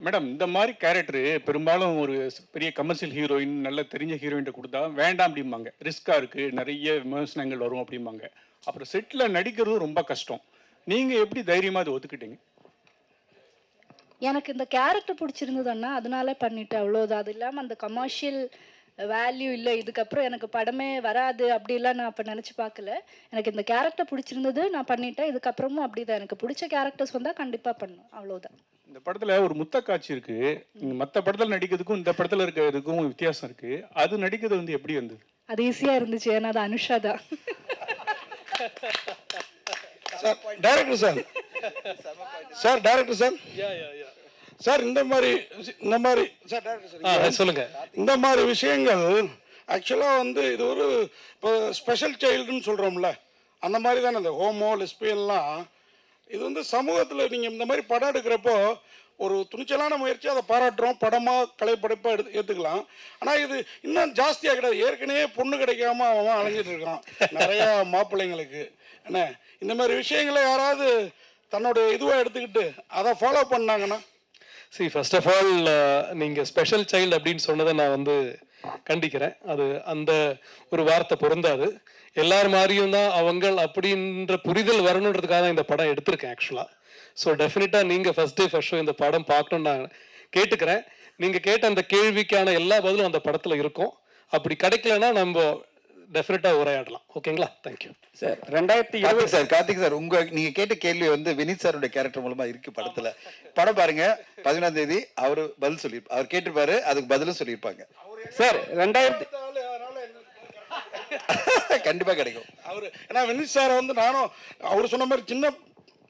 Madam இந்த மாதிரி character பெரும்பாலும் ஒரு பெரிய கமர்ஷியல் ஹீரோயின் நல்ல தெரிஞ்ச ஹீரோயின்ட்ட கொடுத்தா வேண்டாம் அப்படிம்பாங்க, ரிஸ்கா இருக்கு, நிறைய விமர்சனங்கள் வரும் அப்படிம்பாங்க. அப்புறம் செட்டில் நடிக்கிறது ரொம்ப கஷ்டம். நீங்க எப்படி தைரியமா அதை ஒத்துக்கிட்டீங்க? எனக்கு இந்த கேரக்டர் பிடிச்சிருந்ததுன்னா அதனால பண்ணிட்டேன், அவ்வளோதான். அது இல்லாமல் அந்த கமர்ஷியல் வேல்யூ இல்லை, இதுக்கப்புறம் எனக்கு படமே வராது அப்படிலாம் நான் அப்போ நினச்சி பார்க்கல. எனக்கு இந்த கேரக்டர் பிடிச்சிருந்தது, நான் பண்ணிட்டேன். இதுக்கப்புறமும் அப்படிதான், எனக்கு பிடிச்ச கேரக்டர்ஸ் வந்தால் கண்டிப்பாக பண்ணும், அவ்வளோதான். இந்த படத்துல ஒரு முத்த காட்சி இருக்கு. மற்ற படத்துல நடிக்கிறதுக்கும் இந்த படத்துல இருக்கிறதுக்கும் வித்தியாசம் இருக்கு. அது நடிக்கிறது வந்து எப்படி வந்தது? அது ஈஸியாக இருந்துச்சு, ஏன்னா அது அனுஷா தான். Director sir, sir director sir, sir இந்த மாதிரி சார் டைரக்டர் சார் சொல்லுங்க. இந்த மாதிரி விஷயங்கள் ஆக்சுவலாக வந்து இது ஒரு இப்போ ஸ்பெஷல் சைல்டுன்னு சொல்கிறோம்ல, அந்த மாதிரி தானே இந்த ஹோமோ லெஸ்பியன்லாம். இது வந்து சமூகத்தில் நீங்கள் இந்த மாதிரி படம் எடுக்கிறப்போ ஒரு துணிச்சலான முயற்சி, அதை பாராட்டுறோம், படமாக கலைப்படைப்பாக ஏற்றுக்கலாம். ஆனால் இது இன்னும் ஜாஸ்தியாக கிடையாது. ஏற்கனவே பொண்ணு கிடைக்காம அவன் அலைஞ்சிட்டு இருக்கான் நிறையா மாப்பிள்ளைங்களுக்கு. என்ன இந்த மாதிரி விஷயங்களை யாராவது தன்னோட இதுவாக எடுத்துக்கிட்டு அதை ஃபாலோ பண்ணாங்கன்னா? சரி, ஃபர்ஸ்ட் ஆஃப் ஆல் நீங்கள் ஸ்பெஷல் சைல்டு அப்படின்னு சொன்னதை நான் வந்து கண்டிக்கிறேன். அது அந்த ஒரு வார்த்தை பொருந்தாது. எல்லார் மாதிரியும் தான் அவங்கள் அப்படின்ற புரிதல் வரணுன்றதுக்காக தான் இந்த படம் எடுத்திருக்கேன் ஆக்சுவலாக. ஸோ டெஃபினட்டாக நீங்கள் ஃபர்ஸ்ட் டே ஃபர்ஸ்ட் ஷோ இந்த படம் பார்க்கணுன்னு நான் கேட்டுக்கிறேன். நீங்கள் கேட்ட அந்த கேள்விக்கான எல்லா பதிலும் அந்த படத்தில் இருக்கும். அப்படி கிடைக்கலன்னா நம்ம டெஃபினட்டாக உரையாடலாம். ஓகேங்களா? Thank you sir. 2020 sir Karthik sir, நீங்க கேட்ட கேள்வி வந்து வினித் சாருடைய கேரக்டர் மூலமா இருக்கு படத்துல. படம் பாருங்க, 11ஆம் தேதி அவரு பதில் சொல்லி அவர் கேட்டிருப்பாரு, அதுக்கு பதிலும் சொல்லியிருப்பாங்க சார். 2000 கண்டிப்பா கிடைக்கும் அவரு. ஏன்னா வினித் சாரை வந்து நானும் அவர் சொன்ன மாதிரி சின்ன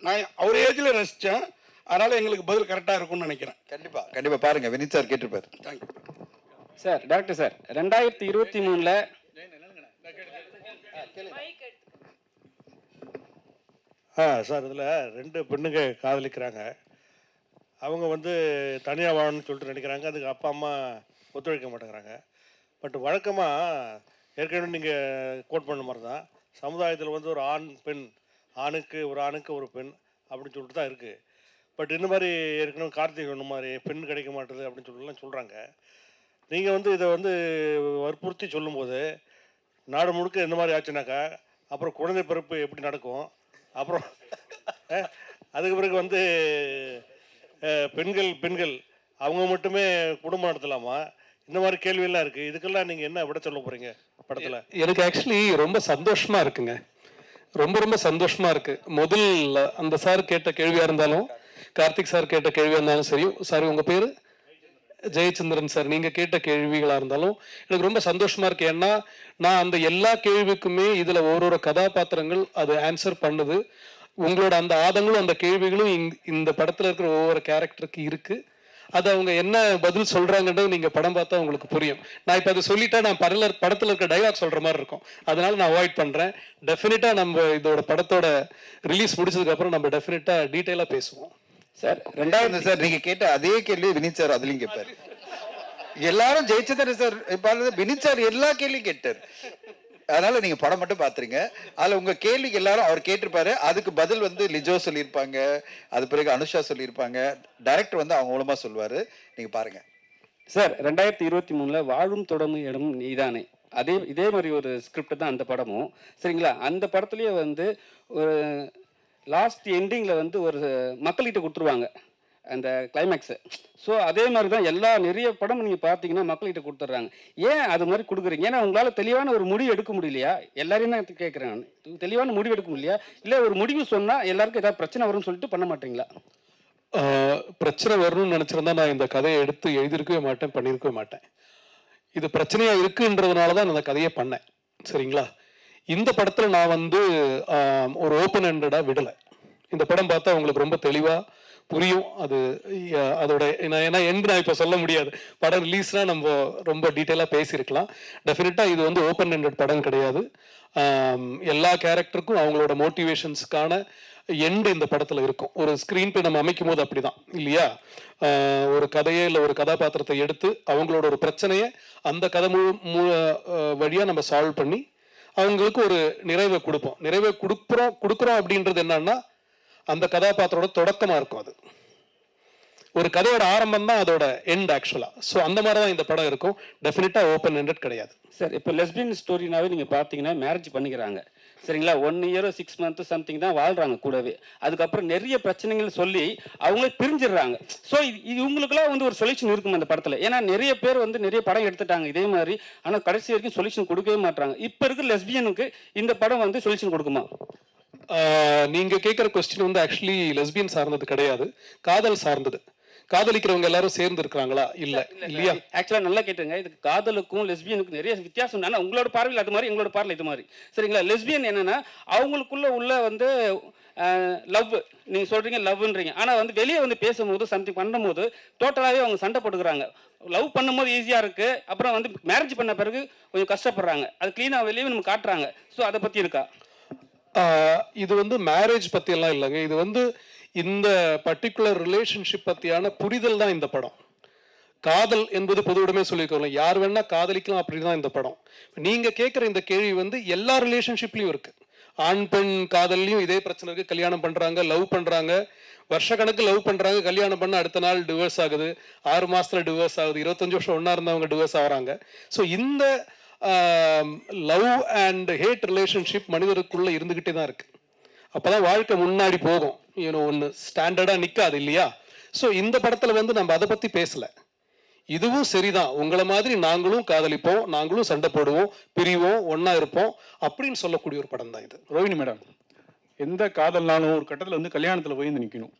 நான் அவர் ஏஜ்ல ரசித்தேன், அதனால எங்களுக்கு பதில் கரெக்டாக இருக்கும்னு நினைக்கிறேன். கண்டிப்பா கண்டிப்பா பாருங்க, வினித் சார் கேட்டிருப்பாரு. Thank you sir. Doctor sir, 2023 sir, இதில் 2 பெண்ணுங்க காதலிக்கிறாங்க. அவங்க வந்து தனியாக வாழணும்னு சொல்லிட்டு நினைக்கிறாங்க. அதுக்கு அப்பா அம்மா ஒத்துழைக்க மாட்டேங்கிறாங்க. பட் வழக்கமாக ஏற்கனவே நீங்கள் கோட் பண்ண மாதிரி தான் சமுதாயத்தில் வந்து ஒரு ஆண் பெண், ஆணுக்கு ஒரு பெண் அப்படின்னு சொல்லிட்டு தான் இருக்குது. பட் இந்த மாதிரி ஏற்கனவே கார்த்திக் ஒன்று மாதிரி பெண் கிடைக்க மாட்டுது அப்படின்னு சொல்லிட்டுலாம் சொல்கிறாங்க. நீங்கள் வந்து இதை வந்து வற்புறுத்தி சொல்லும்போது நாடு முழுக்க இந்த மாதிரி ஆச்சுனாக்கா அப்புறம் குழந்தை பிறப்பு எப்படி நடக்கும்? அப்புறம் அதுக்கு பிறகு வந்து பெண்கள் அவங்க மட்டுமே குடும்பம் நடத்தலாமா? இந்த மாதிரி கேள்வியெல்லாம் இருக்குது. இதுக்கெல்லாம் நீங்கள் என்ன விட சொல்ல போகிறீங்க படத்தில்? எனக்கு ஆக்சுவலி ரொம்ப சந்தோஷமாக இருக்குங்க, ரொம்ப சந்தோஷமாக இருக்குது. முதல் அந்த சார் கேட்ட கேள்வியாக இருந்தாலும், கார்த்திக் சார் கேட்ட கேள்வியாக இருந்தாலும் சரி, சார் உங்கள் பேர் ஜெயச்சந்திரன் சார், நீங்கள் கேட்ட கேள்விகளாக இருந்தாலும் எனக்கு ரொம்ப சந்தோஷமாக இருக்குது. ஏன்னா நான் அந்த எல்லா கேள்விக்குமே இதில் ஒரு கதாபாத்திரங்கள் அது ஆன்சர் பண்ணுது. உங்களோட அந்த ஆதங்களும் அந்த கேள்விகளும் இந்த படத்தில் இருக்கிற ஒவ்வொரு கேரக்டருக்கு இருக்குது. அது அவங்க என்ன பதில் சொல்கிறாங்கன்றது நீங்கள் படம் பார்த்தா உங்களுக்கு புரியும். நான் இப்போ அதை சொல்லிட்டா நான் படத்தில் இருக்க டைலாக் சொல்கிற மாதிரி இருக்கும். அதனால நான் அவாய்ட் பண்ணுறேன். டெஃபினட்டாக நம்ம இதோட படத்தோட ரிலீஸ் முடிச்சதுக்கப்புறம் நம்ம டெஃபினட்டாக டீட்டெயிலாக பேசுவோம். சார். 2000 சார், நீங்க கேட்ட அதே கேள்வி வினித் சார் அதுலயும் கேட்பாரு. எல்லாரும் ஜெயிச்சதாரு சார். இப்ப வினித் சார் எல்லா கேள்வியும் கேட்டார். அதனால நீங்க படம் மட்டும் பாத்துருங்க. அதுல உங்க கேள்விக்கு எல்லாரும் அவர் கேட்டிருப்பாரு, அதுக்கு பதில் வந்து லிஜோ சொல்லியிருப்பாங்க, அது பிறகு அனுஷா சொல்லியிருப்பாங்க, டைரக்டர் வந்து அவங்க மூலமா சொல்லுவாரு. நீங்க பாருங்க சார். 2023 வாழும் தொடரும் இடம் நீதானே, இதே மாதிரி ஒரு ஸ்கிரிப்ட் தான் அந்த படமும். சரிங்களா? அந்த படத்துலயே வந்து ஒரு லாஸ்ட் எண்டிங்கில் வந்து ஒரு மக்கள்கிட்ட கொடுத்துருவாங்க அந்த கிளைமேக்ஸு. ஸோ அதே மாதிரி தான் நிறைய படம் நீங்கள் பார்த்தீங்கன்னா மக்கள்கிட்ட கொடுத்துட்றாங்க. ஏன் அது மாதிரி கொடுக்குறீங்க? ஏன்னா உங்களால் தெளிவான ஒரு முடிவு எடுக்க முடியலையா? எல்லாரையும் தான் கேட்குறேன். தெளிவான முடிவு எடுக்க முடியலையா? இல்லை ஒரு முடிவு சொன்னால் எல்லாருக்கும் ஏதாவது பிரச்சனை வரும்னு சொல்லிட்டு பண்ண மாட்டீங்களா? பிரச்சனை வரணும்னு நினச்சிருந்தா நான் இந்த கதையை எடுத்து எழுதியிருக்கவே மாட்டேன், பண்ணியிருக்கவே மாட்டேன். இது பிரச்சனையாக இருக்குன்றதுனால தான் அந்த கதையை பண்ணேன். சரிங்களா? இந்த படத்தில் நான் வந்து ஒரு ஓப்பன் ஹேண்டடாக விடலை. இந்த படம் பார்த்தா உங்களுக்கு ரொம்ப தெளிவாக புரியும். அதோட ஏன்னா நான் இப்போ சொல்ல முடியாது. படம் ரிலீஸ்னா நம்ம ரொம்ப டீட்டெயிலாக பேசியிருக்கலாம். டெஃபினட்டாக இது வந்து ஓப்பன் ஹேண்டட் படம் கிடையாது. எல்லா கேரக்டருக்கும் அவங்களோட மோட்டிவேஷன்ஸுக்கான எண்டு இந்த படத்தில் இருக்கும். ஒரு ஸ்க்ரீன் பிளே நம்ம அமைக்கும் போது அப்படி தான் இல்லையா? ஒரு கதையை இல்லை ஒரு கதாபாத்திரத்தை எடுத்து அவங்களோட ஒரு பிரச்சனையை அந்த கதை வழியாக நம்ம சால்வ் பண்ணி அவங்களுக்கு ஒரு நிறைவை கொடுப்போம். நிறைவை கொடுக்குறோம் அப்படின்றது என்னன்னா அந்த கதாபாத்திரோட தொடக்கமாக இருக்கும். அது ஒரு கதையோட ஆரம்பம் தான் அதோட எண்ட் ஆக்சுவலா. ஸோ அந்த மாதிரி தான் இந்த படம் இருக்கும். டெஃபினட்டா ஓப்பன் எண்டட் கிடையாது சார். இப்போ லெஸ்பியன் ஸ்டோரினாவே நீங்கள் பார்த்தீங்கன்னா மேரேஜ் பண்ணிக்கிறாங்க சரிங்களா, 1 year 6 months சம்திங் தான் வாழ்றாங்க கூடவே. அதுக்கப்புறம் நிறைய பிரச்சனைகள் சொல்லி அவங்களே பிரிஞ்சிடுறாங்க. ஸோ இவங்களுக்குலாம் வந்து ஒரு சொல்யூஷன் இருக்கும் அந்த படத்தில். ஏன்னா நிறைய பேர் வந்து நிறைய படம் எடுத்துட்டாங்க இதே மாதிரி, ஆனால் கடைசி வரைக்கும் சொல்யூஷன் கொடுக்கவே மாட்டாங்க. இப்போ இருக்கிற லெஸ்பியனுக்கு இந்த படம் வந்து சொல்யூஷன் கொடுக்குமா? நீங்க கேட்குற கொஸ்டின் வந்து ஆக்சுவலி லெஸ்பியன் சார்ந்தது கிடையாது, காதல் சார்ந்தது. காதலிக்கிறவங்க எல்லாரும் சேர்ந்து இருக்கிறாங்களா? இல்லையா? ஆக்சுவலா நல்லா கேட்டுங்க. இதுக்கு காதலுக்கும் லெஸ்பியனுக்கும் நிறைய வித்தியாசம். ஆனா உங்களோட பார்வையில் அது மாதிரி, எங்களோட பார்வையில் இது மாதிரி சரிங்களா. லெஸ்பியன் என்னன்னா அவங்களுக்குள்ள உள்ள வந்து லவ், நீங்க சொல்றீங்க லவ்ன்றீங்க, ஆனா வந்து வெளியே வந்து பேசும்போது சம்திங் பண்ணும்போது டோட்டலாவே அவங்க சண்டை போட்டுக்கிறாங்க. லவ் பண்ணும்போது ஈஸியா இருக்கு, அப்புறம் வந்து மேரேஜ் பண்ண பிறகு கொஞ்சம் கஷ்டப்படுறாங்க. அது கிளீனா வெளியே நம்ம காட்டுறாங்க. ஸோ அதை பத்தி இருக்கா? இது வந்து மேரேஜ் பத்தி எல்லாம் இல்லைங்க. இது வந்து இந்த பர்டிகுலர் ரிலேஷன்ஷிப் பத்தியான புரிதல் தான் இந்த படம். காதல் என்பது பொதுவிடமே சொல்லியிருக்கோம், யார் வேணா காதலிக்கலாம் அப்படிதான் இந்த படம். நீங்க கேட்குற இந்த கேள்வி வந்து எல்லா ரிலேஷன்ஷிப்லயும் இருக்கு. ஆண் பெண் காதல்லையும் இதே பிரச்சனை இருக்கு. கல்யாணம் பண்றாங்க, லவ் பண்றாங்க, வருஷக்கணக்கு லவ் பண்றாங்க, கல்யாணம் பண்ண அடுத்த நாள் டிவோர்ஸ் ஆகுது, 6 மாசத்துல டிவோர்ஸ் ஆகுது, 25 வருஷம் ஒன்னா இருந்தவங்க டிவோர்ஸ் ஆகுறாங்க. ஸோ இந்த லவ் அண்ட் ஹேட் ரிலேஷன்ஷிப் மனிதருக்குள்ள இருந்துகிட்டே தான் இருக்கு. அப்பதான் வாழ்க்கை முன்னாடி போகும். ஒன்று ஸ்டாண்டர்டா நிக்காது இல்லையா? ஸோ இந்த படத்துல வந்து நம்ம அதை பத்தி பேசல. இதுவும் சரிதான், உங்களை மாதிரி நாங்களும் காதலிப்போம், நாங்களும் சண்டை போடுவோம், பிரிவோம், ஒன்னா இருப்போம் அப்படின்னு சொல்லக்கூடிய ஒரு படம் தான் இது. ரோஹிணி மேடம், எந்த காதல்னாலும் ஒரு கட்டத்தில் வந்து கல்யாணத்தில் போய் நிற்கணும்.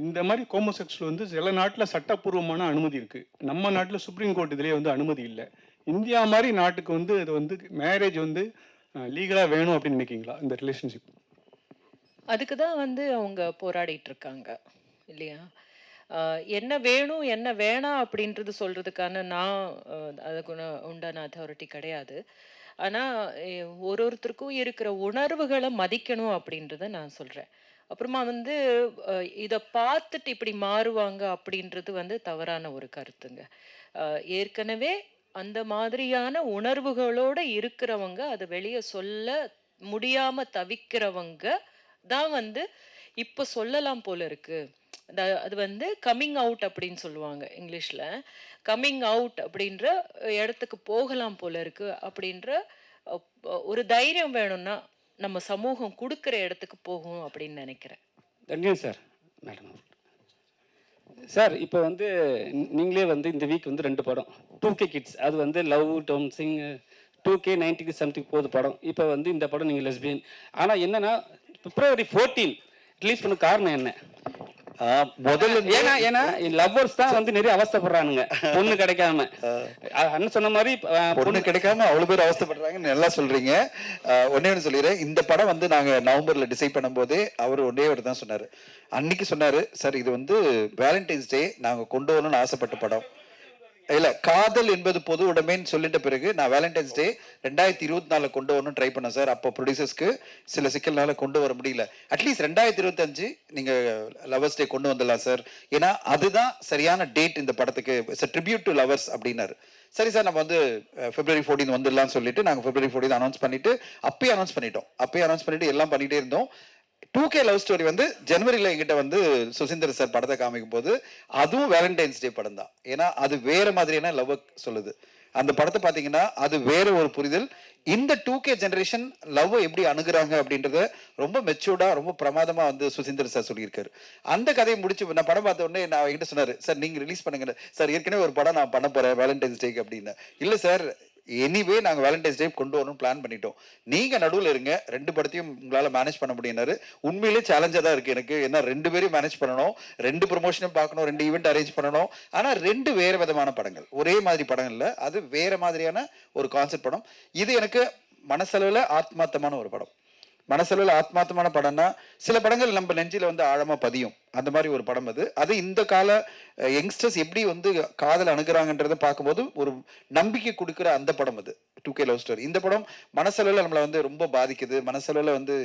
இந்த மாதிரி கோமோசெக்சுவல் வந்து சில நாட்டில் சட்டப்பூர்வமான அனுமதி இருக்குது, நம்ம நாட்டில் சுப்ரீம் கோர்ட் இதிலே வந்து அனுமதி இல்லை. இந்தியா மாதிரி நாட்டுக்கு வந்து இது வந்து மேரேஜ் வந்து லீகலாக வேணும் அப்படின்னு நினைக்கிங்களா இந்த ரிலேஷன்ஷிப்? அதுக்கு தான் வந்து அவங்க போராடிட்டு இருக்காங்க இல்லையா? என்ன வேணும் என்ன வேணாம் அப்படின்றது சொல்றதுக்கான நான் அதுக்கு உண்டான அத்தாரிட்டி கிடையாது. ஆனால் ஒருத்தருக்கும் இருக்கிற உணர்வுகளை மதிக்கணும் அப்படின்றத நான் சொல்கிறேன். அப்புறமா வந்து இதை பார்த்துட்டு இப்படி மாறுவாங்க அப்படின்றது வந்து தவறான ஒரு கருத்துங்க. ஏற்கனவே அந்த மாதிரியான உணர்வுகளோட இருக்கிறவங்க அதை வெளியே சொல்ல முடியாம தவிக்கிறவங்க தான் வந்து இப்போ சொல்லலாம் போல இருக்கு. அது வந்து கம்மிங் அவுட் அப்படின்னு சொல்லுவாங்க இங்கிலீஷ்ல. கம்மிங் அவுட் அப்படின்ற இடத்துக்கு போகலாம் போல இருக்கு அப்படின்ற ஒரு தைரியம் வேணும்னா நம்ம சமூகம் கொடுக்குற இடத்துக்கு போகும் அப்படின்னு நினைக்கிறேன். தன்யம் சார். மேடம் சார், இப்போ வந்து நீங்களே வந்து இந்த வீக் வந்து 2 படம் 2K கிட்ஸ், அது வந்து லவ் டோம்சிங் 2K 90 சம்திங் போகுது படம். இப்போ வந்து இந்த படம் நீங்கள் லெஸ்பியன். ஆனால் என்னன்னா February 14 ரிலீஸ் பண்ண காரணம் என்ன? முதல்ல ஏன்னா லவ்வர்ஸ் தான் வந்து நிறைய அவஸ்தைப்படுறானுங்க பொண்ணு கிடைக்காம. அண்ணன் சொன்ன மாதிரி பொண்ணு கிடைக்காம அவ்வளவு பேர் அவஸ்தைப்படுறாங்கன்னு நல்லா சொல்றீங்க. ஒன்னே ஒன்று சொல்லிடுறேன். இந்த படம் வந்து நாங்க நவம்பர்ல டிசைட் பண்ணும் போதே அவர் ஒன்னே ஒரு தான் சொன்னாரு. அன்னைக்கு சொன்னாரு, சார் இது வந்து வேலண்டைன்ஸ் டே நாங்க கொண்டு வரணும்னு ஆசைப்பட்ட படம் இல்ல, காதல் என்பது பொது உடைமைன்னு சொல்லிட்ட பிறகு நான் வேலண்டைன்ஸ் டே 2024 கொண்டு வரணும் ட்ரை பண்ணேன் சார். அப்போ ப்ரொடியூசர்ஸ்க்கு சில சிக்கல்னால கொண்டு வர முடியல. அட்லீஸ்ட் 2025 நீங்க லவர்ஸ் டே கொண்டு வந்துடலாம் சார், ஏன்னா அதுதான் சரியான டேட் இந்த படத்துக்கு, இட்ஸ் ட்ரிபியூட் டு லவர்ஸ் அப்படின்னாரு. சரி சார், நம்ம வந்து February 14 வந்துடலாம்னு சொல்லிட்டு நாங்கள் February 14 அனௌன்ஸ் பண்ணிட்டு அப்பயே அனௌன்ஸ் பண்ணிட்டு எல்லாம் பண்ணிட்டே இருந்தோம். 2K லவ் ஸ்டோரி வந்து ஜனவரியில் எங்கிட்ட வந்து சுசீந்தர் சார் படத்தை காமிக்கும் போது அதுவும் வேலண்டைன்ஸ் டே படம் தான். ஏன்னா அது வேற மாதிரியான லவ் சொல்லுது. அந்த படத்தை பார்த்தீங்கன்னா அது வேற ஒரு புரிதல். இந்த 2K ஜெனரேஷன் லவ் எப்படி அணுகுறாங்க அப்படின்றத ரொம்ப மெச்சூர்டா ரொம்ப பிரமாதமா வந்து சுசீந்தர் சார் சொல்லியிருக்காரு. அந்த கதையை முடிச்சு நான் படம் பார்த்த உடனே நான் என்கிட்ட சொன்னாரு, சார் நீங்க ரிலீஸ் பண்ணுங்க சார், ஏற்கனவே ஒரு படம் நான் பண்ண போறேன் வேலண்டைன்ஸ் டேக்கு அப்படின்னு. இல்லை சார், எனிவே நாங்கள் வேலண்டைன்ஸ் டே கொண்டு வரணும்னு பிளான் பண்ணிட்டோம், நீங்கள் நடுவில் இருங்க, 2 படத்தையும் உங்களால் மேனேஜ் பண்ண முடியினாரு. உண்மையிலே சேலஞ்சாக தான் இருக்குது எனக்கு. ஏன்னா 2 பேரையும் மேனேஜ் பண்ணணும், 2 ப்ரொமோஷனும் பார்க்கணும், 2 ஈவெண்ட் அரேஞ்ச் பண்ணணும். ஆனால் 2 வேறு விதமான படங்கள், ஒரே மாதிரி படம் இல்லை, அது வேறு மாதிரியான ஒரு கான்செப்ட் படம். இது எனக்கு மனசளவில் ஆத்மார்த்தமான ஒரு படம். மனசளவில் ஆத்மார்த்தமான படம்னா சில படங்கள் நம்ம நெஞ்சில் வந்து ஆழமாக பதியும், அந்த மாதிரி ஒரு படம் அது. அது இந்த கால யங்ஸ்டர்ஸ் எப்படி வந்து காதல் அணுகிறாங்கன்றதை பார்க்கும்போது ஒரு நம்பிக்கை கொடுக்குற அந்த படம் அது 2K லவ் ஸ்டோரி. இந்த படம் மனசளவில் நம்மளை வந்து ரொம்ப பாதிக்குது. மனசளவில் வந்து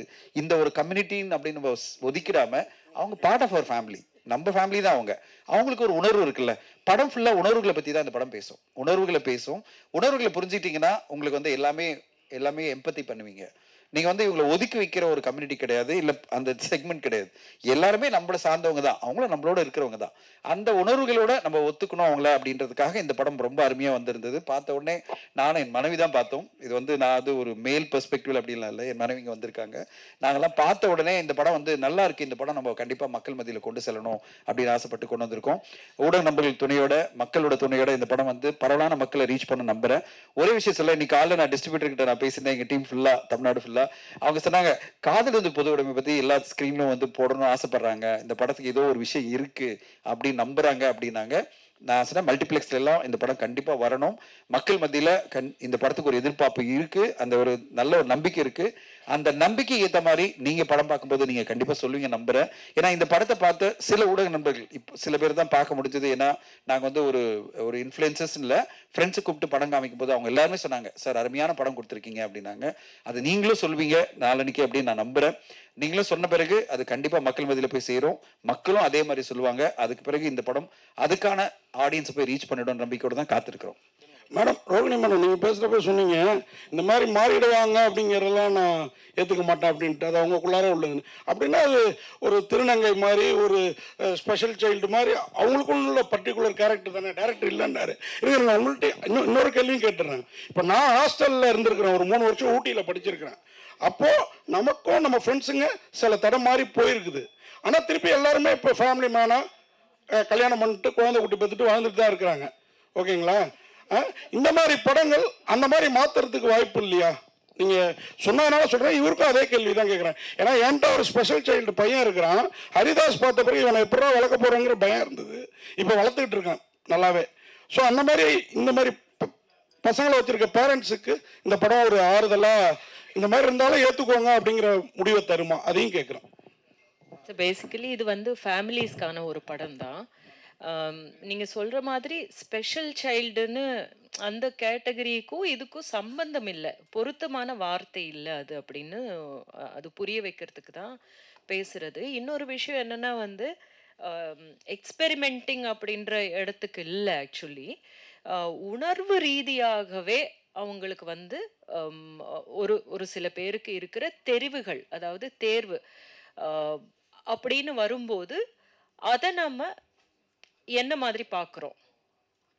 இந்த ஒரு கம்யூனிட்டின்னு அப்படின்னு நம்ம ஒதுக்கிடாம அவங்க பார்ட் ஆஃப் அவர் ஃபேமிலி, நம்ம ஃபேமிலி தான் அவங்க. அவங்களுக்கு ஒரு உணர்வு இருக்குல்ல. படம் ஃபுல்லாக உணர்வுகளை பற்றி தான் இந்த படம் பேசும். உணர்வுகளை புரிஞ்சுக்கிட்டீங்கன்னா உங்களுக்கு வந்து எல்லாமே எம்பத்தி பண்ணுவீங்க. நீங்க வந்து இவங்களை ஒதுக்கி வைக்கிற ஒரு கம்யூனிட்டி கிடையாது, இல்ல அந்த செக்மெண்ட் கிடையாது. எல்லாருமே நம்மள சார்ந்தவங்க தான், அவங்களும் நம்மளோட இருக்கிறவங்க தான். அந்த உணர்வுகளோட நம்ம ஒத்துக்கணும் அவங்கள அப்படின்றதுக்காக இந்த படம் ரொம்ப அருமையா வந்திருந்தது. பார்த்த உடனே நானும் என் மனைவி தான் பார்த்தோம். இது வந்து நான் அது ஒரு மேல் பெர்ஸ்பெக்டிவ் அப்படின்லாம் இல்லை, என் மனைவி இங்கே வந்திருக்காங்க. நாங்கெல்லாம் பார்த்த உடனே இந்த படம் வந்து நல்லா இருக்கு, இந்த படம் நம்ம கண்டிப்பா மக்கள் மத்தியில் கொண்டு செல்லணும் அப்படின்னு ஆசைப்பட்டு கொண்டு வந்திருக்கோம். ஊடக நண்பர்கள் துணையோட, மக்களோட துணையோட இந்த படம் வந்து பரவலான மக்களை ரீச் பண்ண நம்புறேன். ஒரே விஷயம் சொல்ல, இன்னைக்கு காலைல நான் டிஸ்ட்ரிபியூட்டர் கிட்ட நான் பேசியிருந்தேன், எங்க டீம் ஃபுல்லா, தமிழ்நாடு ஃபுல்லா. அவங்க சொன்னாங்க, காதல் வந்து பொது உடைமை பத்தி எல்லா ஸ்கிரீன்லும் வந்து போடணும்னு ஆசைப்படுறாங்க, இந்த படத்துக்கு ஏதோ ஒரு விஷயம் இருக்கு அப்படின்னு நம்புறாங்க அப்படின்னாங்க. நான் சொன்னேன், மல்டிப்ளெக்ஸ்ல எல்லாம் இந்த படம் கண்டிப்பா வரணும், மக்கள் மத்தியில இந்த படத்துக்கு ஒரு எதிர்பார்ப்பு இருக்கு, அந்த ஒரு நல்ல ஒரு நம்பிக்கை இருக்கு. அந்த நம்பிக்கை ஏற்ற மாதிரி நீங்க படம் பார்க்கும்போது நீங்க கண்டிப்பா சொல்லுவீங்க நம்புறேன். ஏன்னா இந்த படத்தை பார்த்து சில ஊடக நண்பர்கள், இப்போ சில பேர் தான் பார்க்க முடிஞ்சது. ஏன்னா நாங்க வந்து ஒரு இன்ஃபுளுசர்ஸ் இல்ல, ஃப்ரெண்ட்ஸை கூப்பிட்டு படம் காமிக்கும் போது அவங்க எல்லாருமே சொன்னாங்க, சார் அருமையான படம் கொடுத்துருக்கீங்க அப்படின்னாங்க. அது நீங்களும் சொல்வீங்க நாளன்னைக்கு அப்படின்னு நான் நம்புறேன். நீங்களும் சொன்ன பிறகு அது கண்டிப்பா மக்கள் மத்தியில போய் சேரும், மக்களும் அதே மாதிரி சொல்லுவாங்க. அதுக்கு பிறகு இந்த படம் அதுக்கான ஆடியன்ஸை போய் ரீச் பண்ணிடும் நம்பிக்கையோட தான் காத்திருக்கிறோம். மேடம், ரோகிணி மேடம், நீங்கள் பேசுகிறப்ப சொன்னீங்க இந்த மாதிரி மாறிடுவாங்க அப்படிங்கிறதெல்லாம் நான் ஏற்றுக்க மாட்டேன் அப்படின்ட்டு, அது அவங்களுக்குள்ளார உள்ளதுன்னு. அப்படின்னா அது ஒரு திருநங்கை மாதிரி, ஒரு ஸ்பெஷல் சைல்டு மாதிரி அவங்களுக்குள்ள பர்டிகுலர் கேரக்டர் தானே, டேரக்டர் இல்லைன்னாரு. இது நான் உங்கள்கிட்ட இன்னொரு கேள்வியும் கேட்டுறேன். இப்போ நான் ஹாஸ்டலில் இருந்திருக்கிறேன், ஒரு 3 வருஷம் ஊட்டியில் படிச்சிருக்கிறேன். அப்போது நமக்கும் நம்ம ஃப்ரெண்ட்ஸுங்க சில தடம் மாதிரி போயிருக்குது. ஆனால் திருப்பி எல்லாருமே இப்போ ஃபேமிலி மேனாக கல்யாணம் பண்ணிட்டு குழந்தை குட்டி பெற்றுட்டு வாழ்ந்துட்டு தான் இருக்கிறாங்க. ஓகேங்களா? இந்த மாதிரி படங்கள் அந்த மாதிரி மாத்துறதுக்கு வாய்ப்பு இல்லையா? நீங்க சொன்னதுனால சொல்றேன், இவருக்கும் அதே கேள்வி தான் கேட்குறேன். ஏன்னா என்கிட்ட ஒரு ஸ்பெஷல் சைல்டு பையன் இருக்கிறான். ஹரிதாஸ் பார்த்த பிறகு இவனை எப்படா வளர்க்க போறேங்கிற பயம் இருந்தது, இப்போ வளர்த்துக்கிட்டு இருக்கான் நல்லாவே. ஸோ அந்த மாதிரி இந்த மாதிரி பசங்களை வச்சிருக்க பேரண்ட்ஸுக்கு இந்த படம் ஒரு ஆறுதலா, இந்த மாதிரி இருந்தாலும் ஏற்றுக்கோங்க அப்படிங்கிற முடிவை தருமா, அதையும் கேட்குறேன். ஸோ பேசிக்கலி இது வந்து ஃபேமிலிஸ்க்கான ஒரு படம் தான். நீங்கள் சொல்கிற மாதிரி ஸ்பெஷல் சைல்டுன்னு அந்த கேட்டகரிக்கும் இதுக்கும் சம்பந்தம் இல்லை, பொருத்தமான வார்த்தை இல்லை அது அப்படின்னு அது புரிய வைக்கிறதுக்கு தான் பேசுறது. இன்னொரு விஷயம் என்னென்னா வந்து எக்ஸ்பெரிமெண்டிங் அப்படின்ற இடத்துக்கு இல்லை. ஆக்சுவலி உணர்வு ரீதியாகவே அவங்களுக்கு வந்து ஒரு சில பேருக்கு இருக்கிற தெரிவுகள், அதாவது தேர்வு அப்படின்னு வரும்போது அதை நம்ம என்ன மாதிரி பார்க்குறோம்,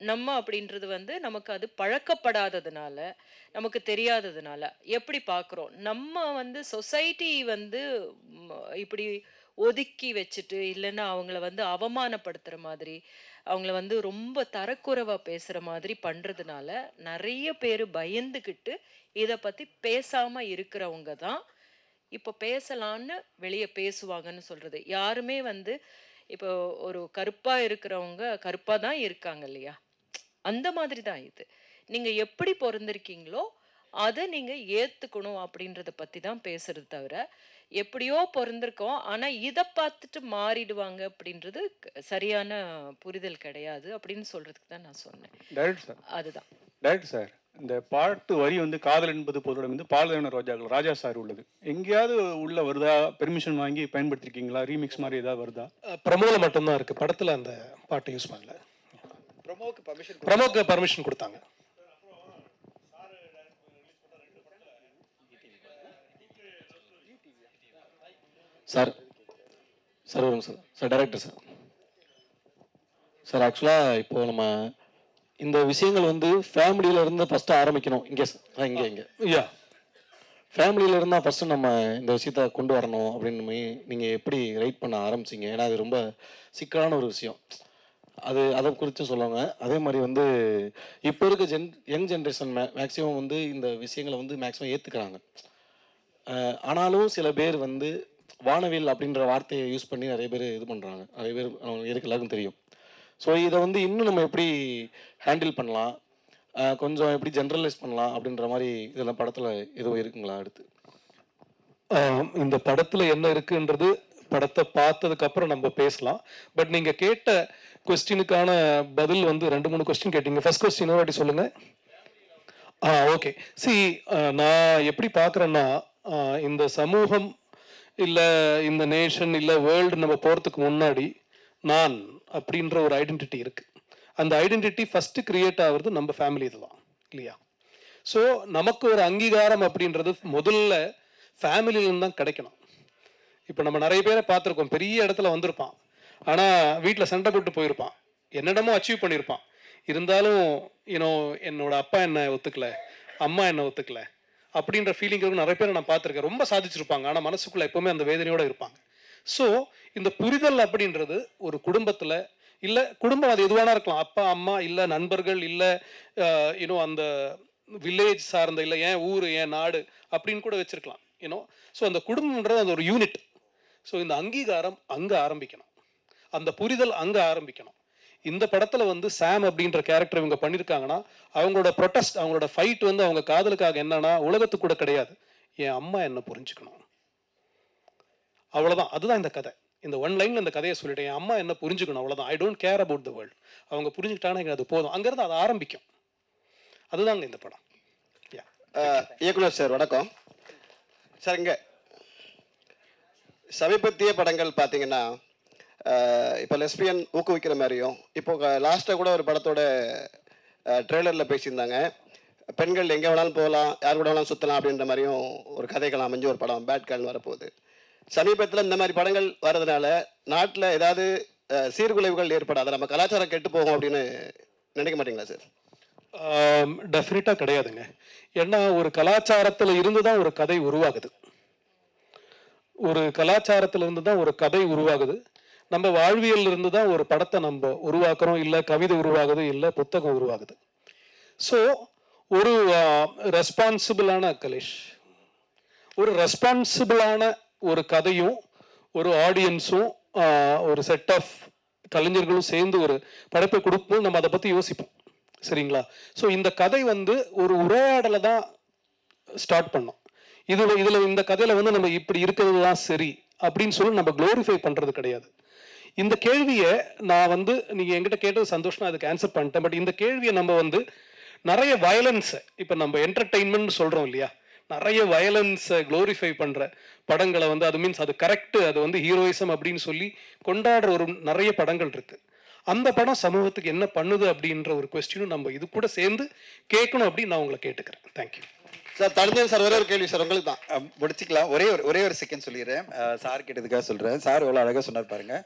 நம்ம அப்படின்றது வந்து நமக்கு அது பழக்கப்படாததுனால, நமக்கு தெரியாததுனால எப்படி பார்க்குறோம். நம்ம வந்து சொசைட்டி வந்து இப்படி ஒதுக்கி வச்சுட்டு, இல்லைன்னா அவங்கள வந்து அவமானப்படுத்துகிற மாதிரி, அவங்கள வந்து ரொம்ப தரக்குறைவா பேசுகிற மாதிரி பண்ணுறதுனால நிறைய பேர் பயந்துக்கிட்டு இதை பற்றி பேசாமல் இருக்கிறவங்க தான் இப்போ பேசலான்னு வெளியே பேசுவாங்கன்னு சொல்கிறது. யாருமே வந்து இப்போ ஒரு கருப்பாக இருக்கிறவங்க கருப்பாக தான் இருக்காங்க இல்லையா, அந்த மாதிரி தான் இது. நீங்கள் எப்படி பிறந்திருக்கீங்களோ அதை நீங்கள் ஏற்றுக்கணும் அப்படின்றத பற்றி தான் பேசுறது தவிர, எப்படியோ பிறந்திருக்கோம் ஆனால் இதை பார்த்துட்டு மாறிடுவாங்க அப்படின்றது சரியான புரிதல் கிடையாது அப்படின்னு சொல்றதுக்கு தான் நான் சொன்னேன். டைரக்டர் சார், அதுதான் டைரக்டர் சார், இந்த பாட்டு வரி வந்து காதல் என்பது பொதுவோட வந்து பாலதேவன ரோஜாக்கள் ராஜா சார் உள்ளது, எங்கேயாவது உள்ள வருதா? பெர்மிஷன் வாங்கி பயன்படுத்திருக்கீங்களா? ரீமிக்ஸ் மாதிரி ஏதாவது வருதா? ப்ரமோல மட்டும்தான் இருக்கு, படத்துல அந்த பாட்டை யூஸ் பண்ணல. ப்ரமோக்கு பர்மிஷன் கொடுத்தாங்க. சார் சார் ஒரு நிமிஷம் சார், டைரக்டர் சார். சார் ஆக்சுவலாக இப்போ நம்ம இந்த விஷயங்கள் வந்து ஃபேமிலியில இருந்து ஃபர்ஸ்ட் ஆரம்பிக்கணும். இங்கே யா, ஃபேமிலியில இருந்தா ஃபர்ஸ்ட் நம்ம இந்த விஷயத்த கொண்டு வரணும் அப்படின்னு நீங்க எப்படி ரைட் பண்ண ஆரம்பிச்சிங்க? ஏன்னா அது ரொம்ப சிக்கலான ஒரு விஷயம், அதை குறித்து சொல்லுவாங்க. அதே மாதிரி வந்து இப்போ இருக்க யங் ஜென்ரேஷன் மேக்ஸிமம் வந்து இந்த விஷயங்களை வந்து மேக்ஸிமம் ஏற்றுக்கிறாங்க. ஆனாலும் சில பேர் வந்து வானவில் அப்படின்ற வார்த்தையை யூஸ் பண்ணி நிறைய பேர் இது பண்ணுறாங்க. நிறைய பேர் இருக்கு, எல்லாருக்கும் தெரியும். ஸோ இதை வந்து இன்னும் நம்ம எப்படி ஹேண்டில் பண்ணலாம், கொஞ்சம் எப்படி ஜென்ரலைஸ் பண்ணலாம் அப்படின்ற மாதிரி இதெல்லாம் படத்தில் எதுவும் இருக்குங்களா? அடுத்து இந்த படத்தில் என்ன இருக்குன்றது படத்தை பார்த்ததுக்கு அப்புறம் நம்ம பேசலாம். பட் நீங்கள் கேட்ட கொஸ்டினுக்கான பதில் வந்து 2-3 கொஸ்டின் கேட்டீங்க. ஃபர்ஸ்ட் கொஸ்டின் வாட்டி சொல்லுங்க. ஓகே, சி நான் எப்படி பார்க்குறேன்னா, இந்த சமூகம் இல்லை இந்த நேஷன் இல்லை வேர்ல்டு நம்ம போகிறதுக்கு முன்னாடி நான் அப்படின்ற ஒரு ஐடென்டிட்டி இருக்குது. அந்த ஐடென்டிட்டி ஃபஸ்ட்டு கிரியேட் ஆகுறது நம்ம ஃபேமிலி தான் இல்லையா? ஸோ நமக்கு ஒரு அங்கீகாரம் அப்படின்றது முதல்ல ஃபேமிலியிலேருந்து தான் கிடைக்கணும். இப்போ நம்ம நிறைய பேரை பார்த்துருக்கோம், பெரிய இடத்துல வந்திருப்பான், ஆனால் வீட்டில் சண்டை போட்டு போயிருப்பான், என்னிடமோ அச்சீவ் பண்ணியிருப்பான், இருந்தாலும் என்னோட அப்பா என்ன ஒத்துக்கல, அம்மா என்ன ஒத்துக்கல அப்படின்ற ஃபீலிங் இருக்கும். நிறைய பேரை நான் பார்த்துருக்கேன், ரொம்ப சாதிச்சிருப்பாங்க, ஆனால் மனசுக்குள்ளே எப்போவுமே அந்த வேதனையோடு இருப்பாங்க. ஸோ இந்த புரிதல் அப்படின்றது ஒரு குடும்பத்தில், இல்லை குடும்பம் அது எதுவானா இருக்கலாம், அப்பா அம்மா இல்லை நண்பர்கள் இல்லை அந்த வில்லேஜ் சார்ந்த, இல்லை ஏன் ஊர் ஏன் நாடு அப்படின்னு கூட வச்சிருக்கலாம். ஸோ அந்த குடும்பம்ன்றது அது ஒரு யூனிட். ஸோ இந்த அங்கீகாரம் அங்கே ஆரம்பிக்கணும், அந்த புரிதல் அங்கே ஆரம்பிக்கணும். இந்த படத்தில் வந்து சாம் அப்படின்ற கேரக்டர் இவங்க பண்ணியிருக்காங்கன்னா, அவங்களோட ப்ரொட்டஸ்ட், அவங்களோட ஃபைட் வந்து அவங்க காதலுக்காக என்னன்னா, உலகத்துக்கு கூட கிடையாது, என் அம்மா என்ன புரிஞ்சுக்கணும், அவ்வளோதான். அதுதான் இந்த கதை. இந்த ஒன் லைனில் இந்த கதையை சொல்லிட்டேன், என் அம்மா என்ன புரிஞ்சுக்கணும், அவ்வளோதான். I don't care about the world. அவங்க புரிஞ்சுக்கிட்டாங்கன்னா அது போதும், அங்கேருந்து அது ஆரம்பிக்கும். அதுதாங்க இந்த படம். இயக்குனர் சார் வணக்கம் சார். இங்கே சமீபத்திய படங்கள் பார்த்தீங்கன்னா, இப்போ லெஸ்பியன் ஊக்குவிக்கிற மாதிரியும், இப்போ லாஸ்ட்டாக கூட ஒரு படத்தோட ட்ரெய்லரில் பேசியிருந்தாங்க, பெண்கள் எங்கே வேணாலும் போகலாம், யார் கூட வேணாலும் சுற்றலாம் அப்படின்ற மாதிரியும் ஒரு கதைகள் அமைஞ்சு ஒரு படம் பேட் கேர்ள்னு வரப்போகுது. சமீபத்தில் இந்த மாதிரி படங்கள் வர்றதுனால நாட்டில் ஏதாவது சீர்குலைவுகள் ஏற்படாது, நம்ம கலாச்சாரம் கெட்டு போகும் அப்படின்னு நினைக்க மாட்டீங்களா சார்? டெஃபினட்டாக கிடையாதுங்க. ஏன்னா ஒரு கலாச்சாரத்தில் இருந்து தான் ஒரு கதை உருவாகுது, ஒரு கலாச்சாரத்தில் இருந்து தான் ஒரு கதை உருவாகுது. நம்ம வாழ்வியல் இருந்து தான் ஒரு படத்தை நம்ம உருவாக்குறோம், இல்லை கவிதை உருவாகுது, இல்லை புத்தகம் உருவாகுது. ஸோ ஒரு ரெஸ்பான்சிபிளான கலேஷ், ஒரு ரெஸ்பான்சிபிளான ஒரு கதையும் ஒரு ஆடியன்ஸும் ஒரு செட் ஆஃப் கலைஞர்களும் சேர்ந்து ஒரு படைப்பை கொடுப்போம், நம்ம அதை பற்றி யோசிப்போம், சரிங்களா? ஸோ இந்த கதை வந்து ஒரு உரையாடலை தான் ஸ்டார்ட் பண்ணோம். இதில் இந்த கதையில் வந்து நம்ம இப்படி இருக்கிறது தான் சரி அப்படின்னு சொல்லி நம்ம க்ளோரிஃபை பண்ணுறது கிடையாது. இந்த கேள்வியை நான் வந்து நீங்கள் என்கிட்ட கேட்டது சந்தோஷம், அதுக்கு ஆன்சர் பண்ணிட்டேன். பட் இந்த கேள்வியை நம்ம வந்து நிறைய வயலன்ஸை, இப்போ நம்ம என்டர்டெயின்மெண்ட் சொல்கிறோம் இல்லையா, நிறைய வயலன்ஸை க்ளோரிஃபை பண்ணுற படங்களை வந்து, அது மீன்ஸ் அது கரெக்டு, அது வந்து ஹீரோயிசம் அப்படின்னு சொல்லி கொண்டாடுற ஒரு நிறைய படங்கள் இருக்குது. அந்த படம் சமூகத்துக்கு என்ன பண்ணுது அப்படின்ற ஒரு கொஸ்டினும் நம்ம இது கூட சேர்ந்து கேட்கணும் அப்படின்னு நான் உங்களை கேட்டுக்கிறேன். Thank you sir. தனிஞ்சன் சார் ஒரே ஒரு கேள்வி சார், உங்களுக்கு தான் முடிச்சுக்கலாம். ஒரே ஒரு செகண்ட் சொல்லிடுறேன். சார் கேட்டதுக்காக சொல்கிறேன். சார் எவ்வளோ அழகாக சொன்னார் பாருங்க.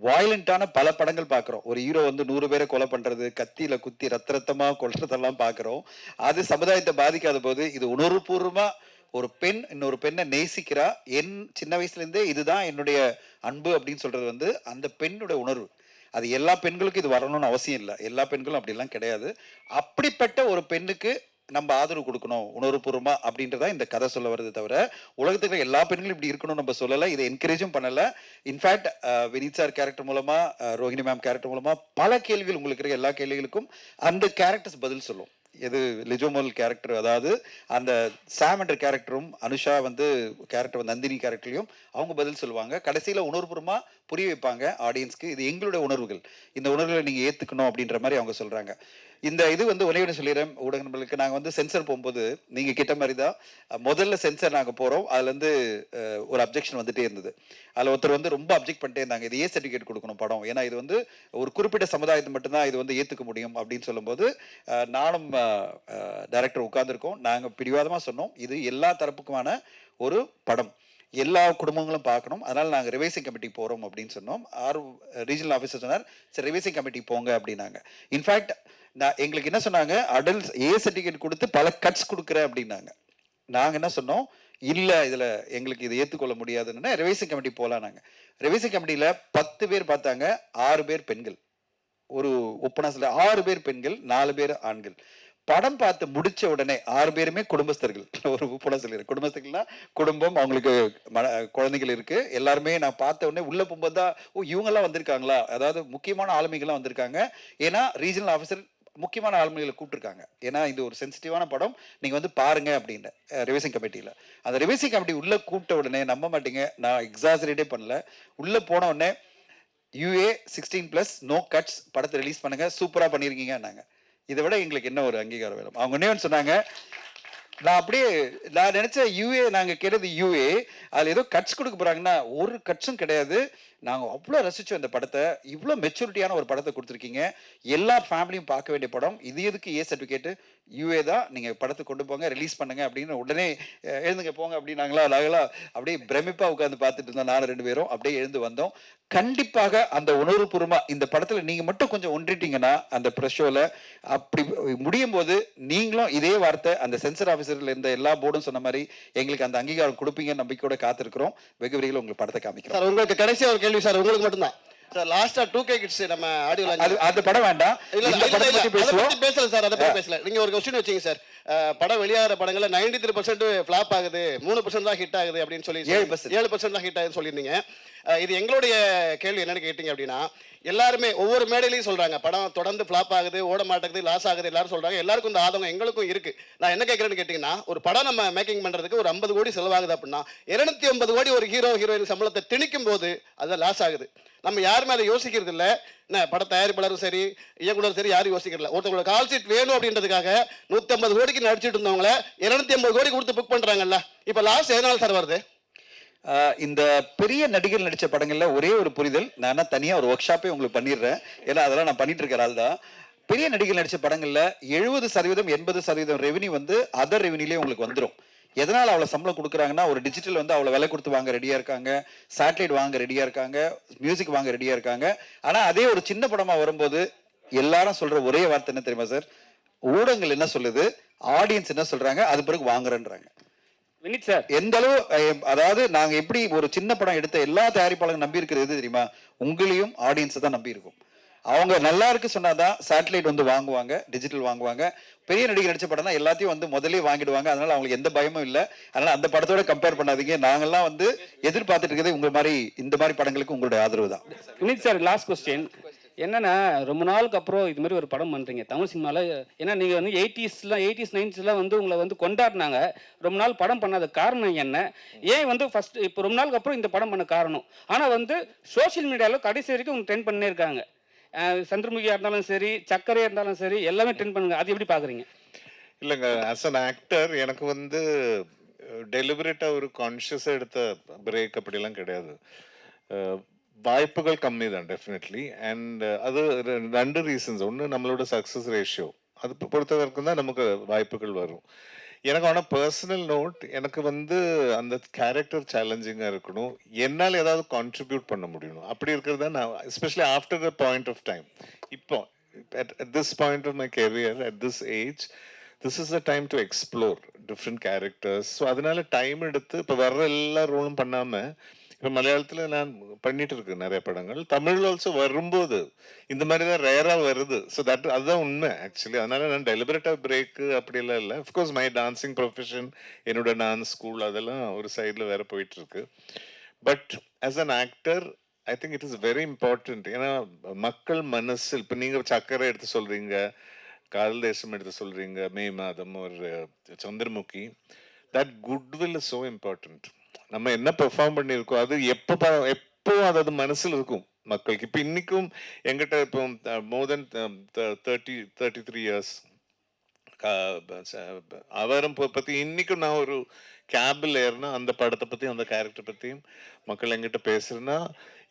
வயலண்டான பல படங்கள் பார்க்குறோம், ஒரு ஹீரோ வந்து 100 பேரை கொலை பண்ணுறது, கத்தியில குத்தி ரத்தமாக கொல்றதெல்லாம் பார்க்குறோம். அது சமுதாயத்தை பாதிக்காத போது இது உணர்வுபூர்வமாக ஒரு பெண் இன்னொரு பெண்ணை நேசிக்கிறா, என் சின்ன வயசுலேருந்தே இதுதான் என்னுடைய அன்பு அப்படின்னு சொல்றது வந்து அந்த பெண்ணுடைய உணர்வு. அது எல்லா பெண்களுக்கும் இது வரணும்னு அவசியம் இல்லை, எல்லா பெண்களும் அப்படிலாம் கிடையாது. அப்படிப்பட்ட ஒரு பெண்ணுக்கு நம்ம ஆதரவு கொடுக்கணும் உணர்வுபூர்வமா அப்படின்றதா இந்த கதை சொல்ல வருது தவிர, உலகத்துல எல்லா பெண்களும் இப்படி இருக்கணும் நம்ம சொல்லலை, இதை என்கரேஜும் பண்ணல. இன்ஃபேக்ட் வினீத் சார் கேரக்டர் மூலமா, ரோஹிணி மேம் கேரக்டர் மூலமா பல கேள்விகள், உங்களுக்கு இருக்க எல்லா கேள்விகளுக்கும் அந்த கேரக்டர்ஸ் பதில் சொல்லும். எது லிஜோமல் கேரக்டர், அதாவது அந்த சாம் என்ற கேரக்டரும் அனுஷா வந்து கேரக்டர் நந்தினி கேரக்டர்லையும் அவங்க பதில் சொல்லுவாங்க. கடைசியில் உணர்வுபூர்வமா புரிய வைப்பாங்க ஆடியன்ஸ்க்கு, இது எங்களுடைய உணர்வுகள், இந்த உணர்வுகளை நீங்கள் ஏற்றுக்கணும் அப்படின்ற மாதிரி அவங்க சொல்கிறாங்க. இந்த இது வந்து ஒரே ஒன்று சொல்லிடுறேன் ஊடக நண்பர்களுக்கு, நாங்கள் வந்து சென்சர் போகும்போது நீங்கள் கிட்ட மாதிரி தான் முதல்ல சென்சர் நாங்கள் போகிறோம், அதுலேருந்து ஒரு அப்ஜெக்ஷன் வந்துட்டே இருந்தது. அதில் ஒருத்தர் வந்து ரொம்ப அப்ஜெக்ட் பண்ணிட்டே இருந்தாங்க, இது சர்டிஃபிகேட் கொடுக்கணும் படம், ஏன்னா இது வந்து ஒரு குறிப்பிட்ட சமுதாயத்தை மட்டும்தான் இது வந்து ஏற்றுக்க முடியும் அப்படின்னு சொல்லும்போது, நானும் டைரக்டர் உட்கார்ந்துருக்கோம், நாங்கள் பிடிவாதமாக சொன்னோம் இது எல்லா தரப்புக்குமான ஒரு படம், எல்லா குடும்பங்களும் பார்க்கணும், அதனால் நாங்கள் ரிவைசிங் கமிட்டி போகிறோம் அப்படின்னு சொன்னோம். ரீஜனல் ஆஃபீஸர் சொன்னார், சரி ரிவைசிங் கமிட்டி போங்க அப்படின்னாங்க. இன்ஃபேக்ட் எங்களுக்கு என்ன சொன்னாங்க, அடல்ட்ஸ் சர்டிஃபிகேட் கொடுத்து பல கட்ஸ் கொடுக்குறேன் அப்படின்னாங்க. நாங்கள் என்ன சொன்னோம், இல்லை இதில் எங்களுக்கு இதை ஏற்றுக்கொள்ள முடியாதுன்னா ரிவைசிங் கமிட்டி போகலாம். நாங்கள் ரிவைசிங் கமிட்டியில் 10 பேர் பார்த்தாங்க, 6 பேர் பெண்கள், ஒரு ஒப்பனாசில் 6 பேர் பெண்கள், 4 பேர் ஆண்கள். படம் பார்த்து முடிச்ச உடனே 6 பேருமே குடும்பஸ்தர்கள். ஒரு உப்பனா சொல்லிடுறேன், குடும்பஸ்தர்கள்னா குடும்பம், அவங்களுக்கு குழந்தைகள் இருக்கு, எல்லாருமே நான் பார்த்த உடனே உள்ள போகும்போது தான், ஓ இவங்கெல்லாம் வந்திருக்காங்களா, அதாவது முக்கியமான ஆளுமைகள்லாம் வந்திருக்காங்க. ஏன்னா ரீஜனல் ஆஃபீஸர் முக்கியமான ஆளுமைகளை கூப்பிட்டுருக்காங்க, ஏன்னா இது ஒரு சென்சிட்டிவான படம், நீங்க வந்து பாருங்க அப்படின்னு ரிவைசிங் கமிட்டியில. அந்த ரிவைசிங் கமிட்டி உள்ள கூப்பிட்ட உடனே நம்ப மாட்டீங்க, நான் எக்ஸாசரேட்டே பண்ணல, உள்ள போன உடனே UA 16+ நோ கட்ஸ், படத்தை ரிலீஸ் பண்ணுங்க, சூப்பரா பண்ணிருக்கீங்க நாங்க. இதை விட எங்களுக்கு என்ன ஒரு அங்கீகாரம் வேணும்? அவங்க என்ன சொன்னாங்க, நான் நினைச்ச UA, நாங்க கேட்டது UA, அதுல ஏதோ கட்ஸ் கொடுக்க போறாங்கன்னா ஒரு கட்ஸும் கிடையாது, நாங்கள் அவ்வளோ ரசித்தோம் இந்த படத்தை. இவ்வளோ மெச்சூரிட்டியான ஒரு படத்தை கொடுத்துருக்கீங்க. எல்லா ஃபேமிலியும் பார்க்க வேண்டிய படம். இது எதுக்கு ஏ சர்டிஃபிகேட்டு? யூஏ தான். நீங்கள் படத்தை கொண்டு போங்க, ரிலீஸ் பண்ணுங்க அப்படின்னு உடனே எழுந்துங்க போங்க அப்படின்னாங்களா. நாங்களாம் அப்படியே பிரமிப்பாக உட்காந்து பார்த்துட்டு இருந்தோம். 4 பேரும் அப்படியே எழுந்து வந்தோம். கண்டிப்பாக அந்த உணர்வுபூர்வமாக இந்த படத்தில் நீங்கள் மட்டும் கொஞ்சம் ஒன்றிட்டீங்கன்னா அந்த ப்ரெஷ் ஷோவில் அப்படி முடியும் போது நீங்களும் இதே வார்த்தை அந்த சென்சர் ஆஃபீஸரில் இருந்த எல்லா போர்டும் சொன்ன மாதிரி எங்களுக்கு அந்த அங்கீகாரம் கொடுப்பீங்கன்னு நம்பிக்கையோட காத்திருக்கிறோம். வெகு விரைவில் உங்களுக்கு படத்தை காமிக்கிறோம். சார் உங்களுக்கு கடைசியாக ஒரு கேள்வி சார், உங்களுக்கு மட்டும்தான் சார். லாஸ்டா 2K கிட்ஸ் நம்ம ஆடியோ அது படம் வேண்டாம். இந்த படத்தை பத்தி பேசுவோம். பேசல சார், அதை பத்தி பேசல. நீங்க ஒரு क्वेश्चन வச்சீங்க சார், படம் வெளியாகிற படங்கள்ல 93% ஃபிளாப் ஆகுது, 3% தான் ஹிட் ஆகுது அப்படின்னு சொல்லி 7% தான் ஹிட் ஆகுதுன்னு சொல்லியிருந்தீங்க. இது எங்களுடைய கேள்வி என்னன்னு கேட்டீங்க அப்படின்னா, எல்லாருமே ஒவ்வொரு மேடையிலையும் சொல்றாங்க படம் தொடர்ந்து ஃபிளாப் ஆகுது, ஓட மாட்டேங்குது, லாஸ் ஆகுது, எல்லாரும் சொல்றாங்க. எல்லாருக்கும் இந்த ஆதங்கம் எங்களுக்கும் இருக்கு. நான் என்ன கேட்கறேன்னு கேட்டீங்கன்னா, ஒரு படம் நம்ம மேக்கிங் பண்றதுக்கு ஒரு 50 கோடி செலவாகுது அப்படின்னா 250 கோடி ஒரு ஹீரோ ஹீரோயின் சம்பளத்தை திணிக்கும் போது அது லாஸ் ஆகுது. நம்ம யாருமே அதை யோசிக்கிறது இல்லை. என்ன பட தயாரிப்பாளரும் சரி, இயக்குனரும் சரி, யாரும் யோசிக்கிறல. ஒருத்தவங்களோட கால் சீட் வேணும் அப்படின்றதுக்காக 150 கோடிக்கு நடிச்சிட்டு இருந்தவங்கள 250 கோடி கொடுத்து புக் பண்றாங்கல்ல. இப்போ லாஸ் எதனால சார் வருது? இந்த பெரிய நடிகர் நடித்த படங்களில் ஒரே ஒரு புரிதல், நான் தனியாக ஒரு ஒர்க் ஷாப்பே உங்களுக்கு பண்ணிடுறேன். ஏன்னா அதெல்லாம் நான் பண்ணிட்டு இருக்கிற ஆள் தான். பெரிய நடிகர் நடித்த படங்களில் 70% 80% ரெவன்யூ வந்து அதர் ரெவன்யூலேயே உங்களுக்கு வந்துடும். எதனால் அவ்வளோ சம்பளம் கொடுக்குறாங்கன்னா, ஒரு டிஜிட்டல் வந்து அவ்வளோ விலை கொடுத்து வாங்க ரெடியாக இருக்காங்க, சேட்டலைட் வாங்க ரெடியாக இருக்காங்க, மியூசிக் வாங்க ரெடியாக இருக்காங்க. ஆனால் அதே ஒரு சின்ன படமாக வரும்போது எல்லாரும் சொல்கிற ஒரே வார்த்தை என்ன தெரியுமா சார்? ஊடகங்கள் என்ன சொல்லுது, ஆடியன்ஸ் என்ன சொல்கிறாங்க, அது பிறகு வாங்குறேன்றாங்க. வினித் சார், எந்த அளவு அதாவது நாங்கள் எப்படி ஒரு சின்ன படம் எடுத்த எல்லா தயாரிப்பாளரும் நம்பி இருக்கிறது எது தெரியுமா? உங்களையும் ஆடியன்ஸை தான் நம்பி இருக்கும். அவங்க நல்லா இருக்கு சொன்னாதான் சேட்டலைட் வந்து வாங்குவாங்க, டிஜிட்டல் வாங்குவாங்க. பெரிய நடிகர் நடிச்ச படம் தான் எல்லாத்தையும் வந்து முதலே வாங்கிடுவாங்க. அதனால அவங்களுக்கு எந்த பயமும் இல்லை. அதனால அந்த படத்தோட கம்பேர் பண்ணாதீங்க. நாங்கெல்லாம் வந்து எதிர்பார்த்துட்டு இருக்கிறது உங்க மாதிரி இந்த மாதிரி படங்களுக்கு உங்களுடைய ஆதரவு தான். வினித் சார், லாஸ்ட் கொஸ்டின் என்னன்னா, ரொம்ப நாளுக்கு அப்புறம் இது மாதிரி ஒரு படம் பண்றீங்க தமிழ் சினிமாவில். ஏன்னா நீங்க வந்து 80s 90s வந்து உங்களை வந்து கொண்டாடினாங்க. ரொம்ப நாள் படம் பண்ணாத காரணம் என்ன? ஏன் வந்து ஃபர்ஸ்ட் இப்போ ரொம்ப நாளுக்கு அப்புறம் இந்த படம் பண்ண காரணம்? ஆனால் வந்து சோஷியல் மீடியாவில் கடைசி வரைக்கும் உங்க ட்ரெண்ட் பண்ணே இருக்காங்க. சந்திரமுகியா இருந்தாலும் சரி, சக்கரையா இருந்தாலும் சரி, எல்லாமே ட்ரெண்ட் பண்ணுங்க. அது எப்படி பாக்குறீங்க? இல்லைங்க, ஆஸ் அன் ஆக்டர் எனக்கு வந்து டெலிபரேட்டாக ஒரு கான்ஷியஸாக எடுத்த பிரேக் அப்படிலாம் கிடையாது. வாய்ப்புகள் கம்மி தான் டெஃபினெட்லி. அண்ட் அது 2 ரீசன்ஸ். ஒன்று நம்மளோட சக்ஸஸ் ரேஷியோ, அது பொறுத்த வரைக்கும் தான் நமக்கு வாய்ப்புகள் வரும். எனக்கு ஆனால் பர்சனல் நோட், எனக்கு வந்து அந்த கேரக்டர் சேலஞ்சிங்காக இருக்கணும், என்னால் ஏதாவது கான்ட்ரிபியூட் பண்ண முடியணும். அப்படி இருக்கிறது தான் நான், especially after the point of time, இப்போ at this point of my career, at this age, this is the time to explore different characters. So அதனால டைம் எடுத்து இப்போ வர்ற எல்லா ரோலும் பண்ணாமல், இப்போ மலையாளத்தில் நான் பண்ணிட்டு இருக்கேன் நிறைய படங்கள், தமிழ் ஆல்சோ வரும்போது இந்த மாதிரி தான் ரேராக வருது. ஸோ அதுதான் உண்மை ஆக்சுவலி. அதனால நான் டெலிபரேட்டாக பிரேக்கு அப்படிலாம் இல்லை. அஃப்கோர்ஸ் மை டான்சிங் ப்ரொஃபஷன், என்னோட டான்ஸ் ஸ்கூல் அதெல்லாம் ஒரு சைடில் வேற போயிட்டு இருக்கு. But as an actor I think it is very important. ஏன்னா மக்கள் மனசில் இப்போ நீங்கள் சக்கரை எடுத்து சொல்கிறீங்க, காதல் தேசம் எடுத்து சொல்கிறீங்க, மே மாதம், ஒரு Chandramukhi, that goodwill is so important. நம்ம என்ன பெர்ஃபார்ம் பண்ணியிருக்கோம் அது எப்போ அது மனசில் இருக்கும் மக்களுக்கு. இப்போ இன்னைக்கும் எங்கிட்ட இப்போ மோர் தென் 33 இயர்ஸ் அவரும் பற்றி இன்னைக்கும் நான் ஒரு கேபில் ஏறினா அந்த படத்தை பற்றி அந்த கேரக்டர் பற்றியும் மக்கள் எங்கிட்ட பேசுறேன்னா,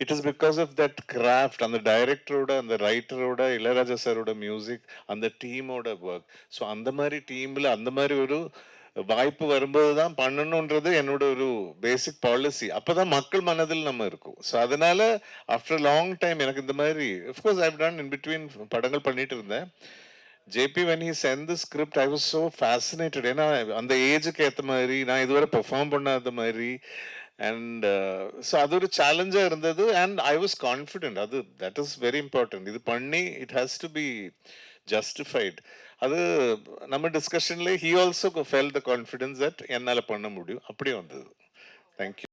it is because of that craft, அந்த டைரக்டரோட, அந்த ரைட்டரோட, இளையராஜா சாரோட மியூசிக், அந்த டீமோட ஒர்க். ஸோ அந்த மாதிரி டீமில் அந்த மாதிரி ஒரு வாய்ப்பு வரும்போது தான் பண்ணணுன்றது என்னோட ஒரு பேசிக் பாலிசி. அப்போதான் மக்கள் மனதில் நம்ம இருக்கும். ஸோ அதனால ஆஃப்டர் லாங் டைம் எனக்கு இந்த மாதிரி, of course I've done in between படங்கள் பண்ணிட்டு இருந்தேன். JP when he sent the script I was so fascinated. ஏன்னா அந்த ஏஜுக்கு ஏற்ற மாதிரி நான் இதுவரை பெர்ஃபார்ம் பண்ணாத மாதிரி. அண்ட் ஸோ அது ஒரு சேலஞ்சாக இருந்தது. And I was confident. அது தட் இஸ் வெரி இம்பார்ட்டன்ட். இது பண்ணி it has to be justified. அது நம்ம டிஸ்கஷன்லேயே he also felt the confidence that என்னால் பண்ண முடியும். அப்படியே வந்தது. தேங்க்யூ.